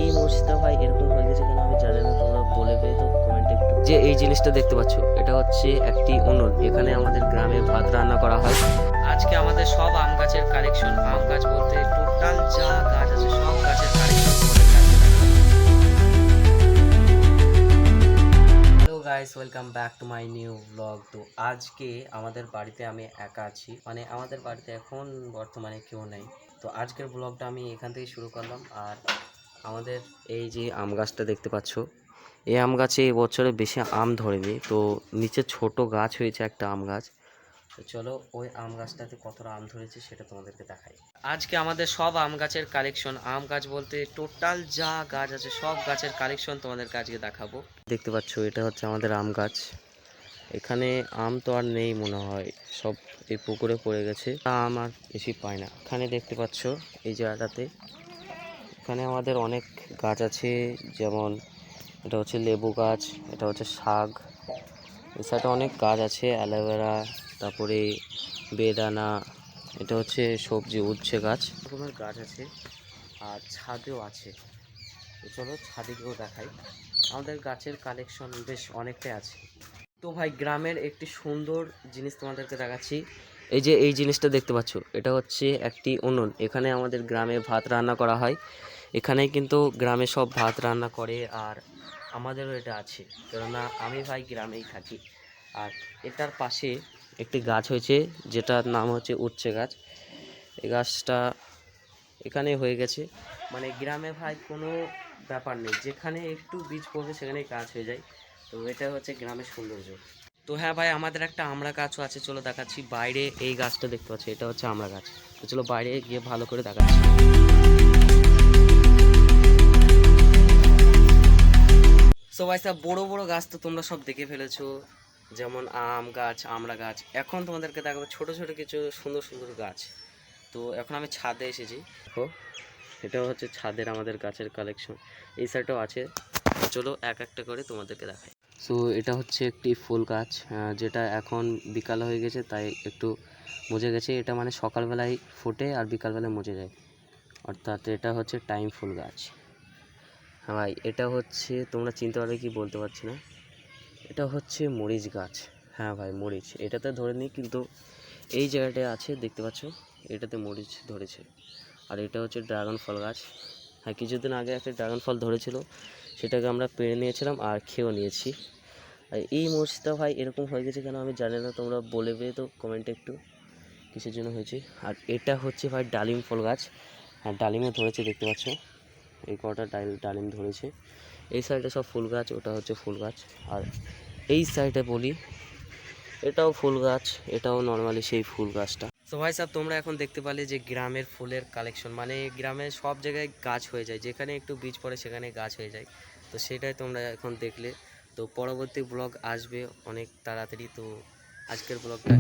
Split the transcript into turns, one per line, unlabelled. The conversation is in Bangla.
এই মরিচটা ভাই এরকম হয়ে গেছে কেন আমি জানি না, তোমরা বলবে তো কমেন্টে একটু। যে এই জিনিসটা দেখতে পাচ্ছ, এটা হচ্ছে একটি উনুন। এখানে আমাদের গ্রামে ভাত রান্না করা হয়। আজকে আমাদের সব আম গাছের কালেকশন, আম গাছ বলতে টোটাল যা গাছ আছে সব গাছের কালেকশন তোমাদের কাছে দেখাবো। Hello guys, welcome back to my new blog. তো আজকে আমাদের বাড়িতে আমি একা আছি, মানে আমাদের বাড়িতে এখন বর্তমানে কেউ নেই। তো আজকের ব্লগটা আমি এখান থেকে শুরু করলাম। আর আমাদের এই যে আম গাছটা দেখতে পাচ্ছ, এই আম গাছে এবছরে বেশি আম ধরেনি, তো নিচে ছোট গাছ হয়েছে একটা আম গাছ। তো চলো ওই আম গাছটাতে কতটা আম ধরেছে সেটা তোমাদেরকে দেখাই। আজকে আমাদের সব আম গাছের কালেকশন, আম গাছ বলতে টোটাল যা গাছ আছে সব গাছের কালেকশন তোমাদেরকে আজকে দেখাবো। দেখতে পাচ্ছ এটা হচ্ছে আমাদের আম গাছ। এখানে আম তো আর নেই মনে হয়, সব এই পুকুরে পড়ে গেছে, আম আর বেশি পায় না। এখানে দেখতে পাচ্ছ এই জায়গাটাতে, এখানে আমাদের অনেক গাছ আছে, যেমন এটা হচ্ছে লেবু গাছ, এটা হচ্ছে শাক, এই সাইডে অনেক গাছ আছে, অ্যালোভেরা, তারপরে বেদানা, এটা হচ্ছে সবজি উচ্ছে গাছ, রকমের গাছ আছে। আর ছাদেও আছে। তো চলো ছাদে গিয়েও দেখাই। আমাদের গাছের কালেকশন বেশ অনেকটাই আছে। তো ভাই গ্রামের একটি সুন্দর জিনিস তোমাদেরকে দেখাচ্ছি। এই যে এই জিনিসটা দেখতে পাচ্ছ, এটা হচ্ছে একটি উনুন। এখানে আমাদের গ্রামে ভাত রান্না করা হয়। এখানেই কিন্তু গ্রামে সব ভাত রান্না করে। আর আমাদেরও এটা আছে, কেননা আমি ভাই গ্রামেই থাকি। আর এটার পাশে একটি গাছ হয়েছে, যেটার নাম হচ্ছে উচ্ছে গাছ। এই গাছটা এখানে হয়ে গেছে, মানে গ্রামে ভাই কোনো ব্যাপার নেই, যেখানে একটু বীজ পড়বে সেখানেই গাছ হয়ে যায়। তো এটা হচ্ছে গ্রামের সৌন্দর্য। তো হ্যাঁ ভাই, আমাদের একটা আমড়া গাছও আছে, চলো দেখাচ্ছি। বাইরে এই গাছটা দেখতে পাচ্ছি, এটা হচ্ছে আমড়া গাছ। তো চলো বাইরে গিয়ে ভালো করে দেখাচ্ছি। সো ভাই সব বড় বড় গাছ তো তোমরা সব দেখে ফেলেছো, যেমন আম গাছ, আমড়া গাছ। এখন তোমাদেরকে দেখাবো ছোট ছোট কিছু সুন্দর সুন্দর গাছ। তো এখন আমি ছাদে এসেছি, দেখো এটা হচ্ছে ছাদের আমাদের গাছের কালেকশন। এই সাইডটাও আছে, চলো এক একটা করে তোমাদেরকে দেখাই। সো এটা হচ্ছে একটি ফুল গাছ, যেটা এখন বিকাল হয়ে গেছে তাই একটু মজে গেছে। এটা মানে সকালবেলায় ফোটে আর বিকালবেলায় মজে যায়, অর্থাৎ এটা হচ্ছে টাইম ফুল গাছ। হ্যাঁ ভাই, এটা হচ্ছে তোমরা চিনতে পারবে কি বলতে পারছি না, এটা হচ্ছে মরিচ গাছ। হ্যাঁ ভাই মরিচ, এটাতে ধরেনি কিন্তু এই জায়গাটায় আছে দেখতে পাচ্ছ, এটাতে মরিচ ধরেছে। আর এটা হচ্ছে ড্রাগন ফল গাছ। হ্যাঁ, কিছুদিন আগে একটা ড্রাগন ফল ধরেছিল, সেটাকে আমরা পেড়ে নিয়েছিলাম আর খেয়েও নিয়েছি। আর এই মরিচটা ভাই এরকম হয়ে গেছে কেন আমি জানি না, তোমরা বলবে তো কমেন্টে একটু কিসের জন্য হয়েছে। আর এটা হচ্ছে ভাই ডালিম ফল গাছ। হ্যাঁ, ডালিমও ধরেছে দেখতে পাচ্ছ, এই কটা ডালিম ধরেছে। এই সাইডে সব ফুল গাছ, ওটা হচ্ছে ফুল গাছ। আর এই সাইডে বলি, এটাও ফুল গাছ, এটাও নর্মালি সেই ফুল গাছটা। তো ভাই সাহেব, তোমরা এখন দেখতে পালে যে গ্রামের ফুলের কালেকশন, মানে গ্রামের সব জায়গায় গাছ হয়ে যায়, যেখানে একটু বীজ পড়ে সেখানে গাছ হয়ে যায়। তো সেটাই তোমরা এখন দেখলে। তো পরবর্তী ব্লগ আসবে অনেক তাড়াতাড়ি। তো আজকের ব্লগটা